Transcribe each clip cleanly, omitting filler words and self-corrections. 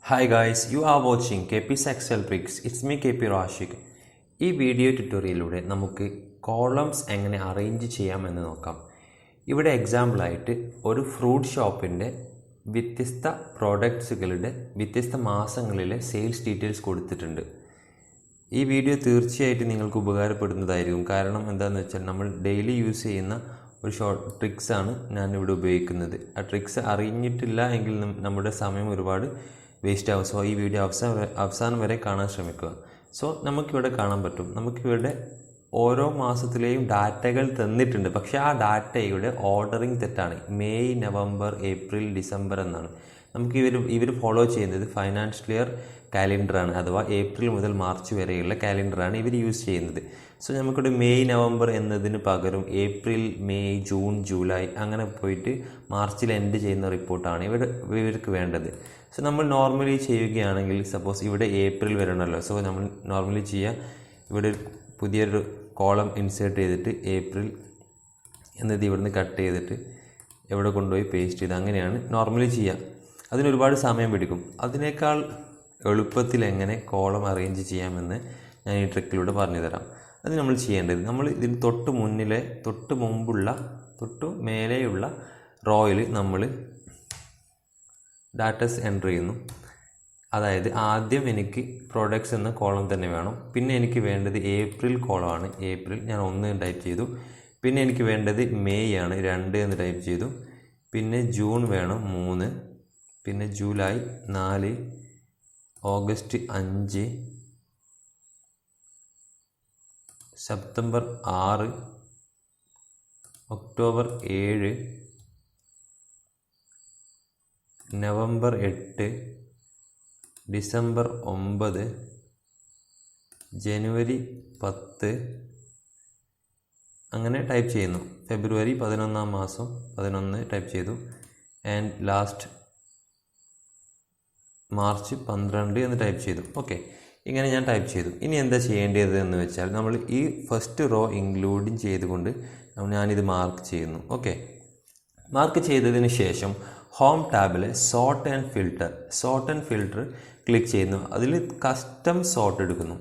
Hi guys, you are watching KP's Excel Tricks. It's me KP Rashik. ഈ video ട്യൂട്ടോറിയലിലൂടെ നമുക്ക് columns എങ്ങനെ arrange ചെയ്യാമെന്ന് നോക്കാം. ഇവിടെ എക്സാമ്പിളായിട്ട് ഒരു ഫ്രൂട്ട് ഷോപ്പിൻ്റെ വ്യത്യസ്ത പ്രോഡക്ട്സുകളുടെ വ്യത്യസ്ത മാസങ്ങളിലെ സെയിൽസ് ഡീറ്റെയിൽസ് കൊടുത്തിട്ടുണ്ട്. ഈ വീഡിയോ തീർച്ചയായിട്ടും നിങ്ങൾക്ക് ഉപകാരപ്പെടുന്നതായിരിക്കും. കാരണം എന്താണെന്ന് വെച്ചാൽ നമ്മൾ ഡെയിലി യൂസ് ചെയ്യുന്ന ഒരു ഷോർട്ട് ട്രിക്സാണ് ഞാനിവിടെ ഉപയോഗിക്കുന്നത്. ആ ട്രിക്സ് അറിഞ്ഞിട്ടില്ല എങ്കിൽ നമ്മുടെ സമയം ഒരുപാട് വേസ്റ്റ് ആവും. സോ ഈ വീഡിയോ അവസാനം വരെ കാണാൻ ശ്രമിക്കുക. സോ നമുക്കിവിടെ കാണാൻ പറ്റും, നമുക്കിവിടെ ഓരോ മാസത്തിലെയും ഡാറ്റകൾ തന്നിട്ടുണ്ട്. പക്ഷേ ആ ഡാറ്റയുടെ ഓർഡറിങ് തെറ്റാണ്. മെയ്, നവംബർ, ഏപ്രിൽ, ഡിസംബർ എന്നാണ്. നമുക്ക് ഇവർ ഫോളോ ചെയ്യുന്നത് ഫൈനാൻഷ്യൽ ഇയർ കാലണ്ടറാണ്, അഥവാ ഏപ്രിൽ മുതൽ മാർച്ച് വരെയുള്ള കാലണ്ടറാണ് ഇവർ യൂസ് ചെയ്യുന്നത്. സോ നമുക്കിവിടെ മെയ്, നവംബർ എന്നതിന് പകരം ഏപ്രിൽ, മെയ്, ജൂൺ, ജൂലൈ അങ്ങനെ പോയിട്ട് മാർച്ചിൽ എൻഡ് ചെയ്യുന്ന റിപ്പോർട്ടാണ് ഇവർക്ക് വേണ്ടത്. സോ നമ്മൾ നോർമലി ചെയ്യുകയാണെങ്കിൽ സപ്പോസ് ഇവിടെ ഏപ്രിൽ വരണമല്ലോ. സോ നമ്മൾ നോർമലി ചെയ്യുക, ഇവിടെ പുതിയൊരു കോളം ഇൻസേർട്ട് ചെയ്തിട്ട് ഏപ്രിൽ എന്നത് ഇവിടുന്ന് കട്ട് ചെയ്തിട്ട് എവിടെ കൊണ്ടുപോയി പേസ്റ്റ് ചെയ്ത് അങ്ങനെയാണ് നോർമലി ചെയ്യുക. അതിനൊരുപാട് സമയം പിടിക്കും. അതിനേക്കാൾ എളുപ്പത്തിൽ എങ്ങനെ കോളം അറേഞ്ച് ചെയ്യാമെന്ന് ഞാൻ ഈ ട്രിക്കിലൂടെ പറഞ്ഞു തരാം. അത് നമ്മൾ ചെയ്യേണ്ടത്, നമ്മൾ ഇതിന് തൊട്ട് മേലെയുള്ള റോയിൽ നമ്മൾ ഡാറ്റസ് എൻ്റർ ചെയ്യുന്നു. അതായത് ആദ്യം എനിക്ക് പ്രോഡക്ട്സ് എന്ന കോളം തന്നെ വേണം. പിന്നെ എനിക്ക് വേണ്ടത് ഏപ്രിൽ കോളമാണ്. ഏപ്രിൽ ഞാൻ 1 ടൈപ്പ് ചെയ്തു. പിന്നെ എനിക്ക് വേണ്ടത് മെയ് ആണ്, 2 എന്ന് ടൈപ്പ് ചെയ്തു. പിന്നെ ജൂൺ വേണം, 3. പിന്നെ July 4, August 5, September 6, October 7, November 8, December 9, ജനുവരി 10 അങ്ങനെ ടൈപ്പ് ചെയ്യുന്നു. ഫെബ്രുവരി 11 മാസം 11 ടൈപ്പ് ചെയ്തു. ആൻഡ് ലാസ്റ്റ് മാർച്ച് 12 എന്ന് ടൈപ്പ് ചെയ്തു. ഓക്കെ, ഇങ്ങനെ ഞാൻ ടൈപ്പ് ചെയ്തു. ഇനി എന്താ ചെയ്യേണ്ടത് എന്ന് വെച്ചാൽ നമ്മൾ ഈ ഫസ്റ്റ് റോ ഇൻക്ലൂഡിങ് ചെയ്തുകൊണ്ട് ഞാനിത് മാർക്ക് ചെയ്യുന്നു. ഓക്കെ, മാർക്ക് ചെയ്തതിന് ശേഷം ഹോം ടാബിലെ സോർട്ട് ആൻഡ് ഫിൽട്ടർ ക്ലിക്ക് ചെയ്യുന്നു. അതിൽ കസ്റ്റം സോർട്ട് എടുക്കുന്നു.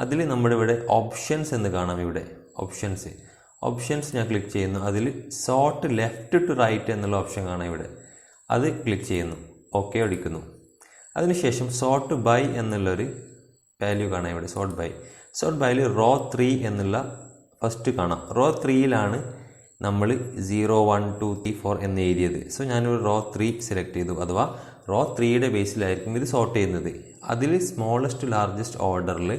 അതിൽ നമ്മുടെ ഇവിടെ ഓപ്ഷൻസ് എന്ന് കാണാം. ഇവിടെ ഓപ്ഷൻസ് ഞാൻ ക്ലിക്ക് ചെയ്യുന്നു. അതിൽ സോർട്ട് ലെഫ്റ്റ് ടു റൈറ്റ് എന്നുള്ള ഓപ്ഷൻ കാണാം. ഇവിടെ അത് ക്ലിക്ക് ചെയ്യുന്നു. ഓക്കെ അടിക്കുന്നു. അതിനുശേഷം സോർട്ട് ബൈ എന്നുള്ളൊരു വാല്യൂ കാണാം. ഇവിടെ സോർട്ട് ബൈയിൽ റോ 3 എന്നുള്ള ഫസ്റ്റ് കാണാം. റോ 3യിലാണ് നമ്മൾ 0, 1, 2, 3, 4 എന്ന് എഴുതിയത്. സോ ഞാനൊരു റോ 3 സെലക്ട് ചെയ്തു. അഥവാ റോ 3യുടെ ബേസിലായിരിക്കും ഇത് സോർട്ട് ചെയ്യുന്നത്. അതിൽ സ്മോളസ്റ്റ് ലാർജസ്റ്റ് ഓർഡറിൽ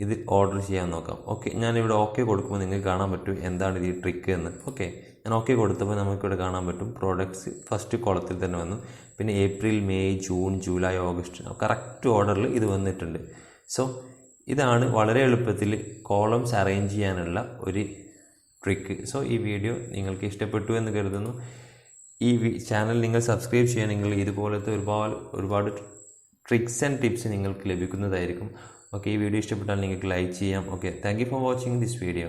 ഇത് ഓർഡർ ചെയ്യാൻ നോക്കാം. ഓക്കെ, ഞാനിവിടെ ഓക്കെ കൊടുക്കുമ്പോൾ നിങ്ങൾക്ക് കാണാൻ പറ്റും എന്താണ് ഇത് ഈ ട്രിക്ക് എന്ന്. ഓക്കെ, ഞാൻ ഓക്കെ കൊടുത്തപ്പോൾ നമുക്കിവിടെ കാണാൻ പറ്റും പ്രോഡക്ട്സ് ഫസ്റ്റ് കോളത്തിൽ തന്നെ വന്നു. പിന്നെ April, May, June, July, August correct ഓർഡറിൽ ഇത് വന്നിട്ടുണ്ട്. സോ ഇതാണ് വളരെ എളുപ്പത്തിൽ കോളംസ് അറേഞ്ച് ചെയ്യാനുള്ള ഒരു ട്രിക്ക്. സോ ഈ വീഡിയോ നിങ്ങൾക്ക് ഇഷ്ടപ്പെട്ടു എന്ന് കരുതുന്നു. ഈ ചാനൽ നിങ്ങൾ സബ്സ്ക്രൈബ് ചെയ്യുകയാണെങ്കിൽ ഇതുപോലത്തെ ഒരുപാട് ട്രിക്സ് ആൻഡ് ടിപ്സ് നിങ്ങൾക്ക് ലഭിക്കുന്നതായിരിക്കും. ഓക്കെ, ഈ വീഡിയോ ഇഷ്ടപ്പെട്ടാൽ നിങ്ങൾക്ക് ലൈക്ക് ചെയ്യാം. Okay, thank you for watching this video.